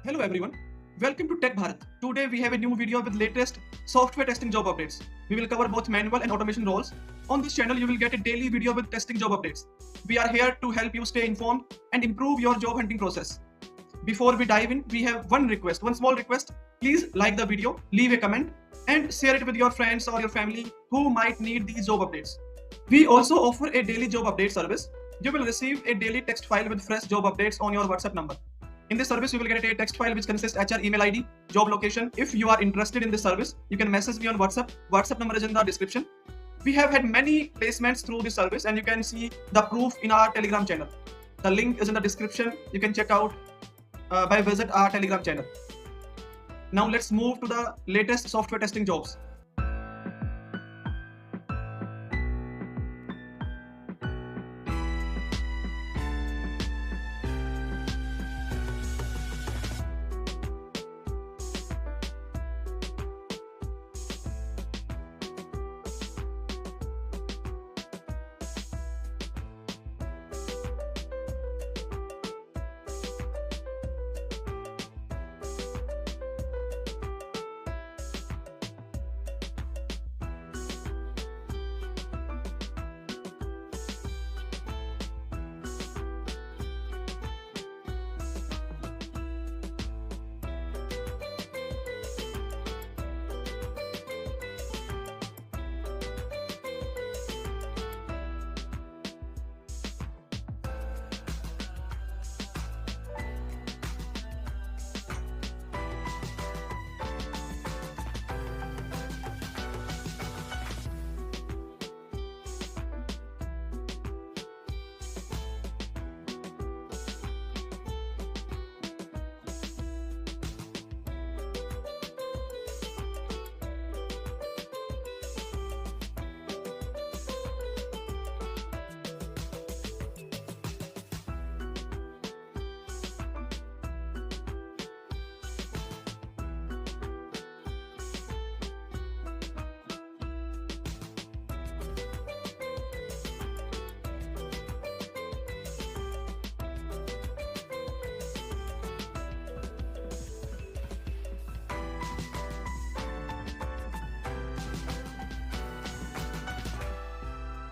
Hello everyone, welcome to Tech Bharat. Today we have a new video with latest software testing job updates. We will cover both manual and automation roles. On this channel you will get a daily video with testing job updates. We are here to help you stay informed and improve your job hunting process. Before we dive in, we have one small request. Please like the video, leave a comment and share it with your friends or your family who might need these job updates. We also offer a daily job update service. You will receive a daily text file with fresh job updates on your WhatsApp number. In this service, you will get a text file which consists HR email ID, job location. If you are interested in this service, you can message me on WhatsApp. WhatsApp number is in the description. We have had many placements through this service and you can see the proof in our Telegram channel. The link is in the description. You can check out by visit our Telegram channel. Now let's move to the latest software testing jobs.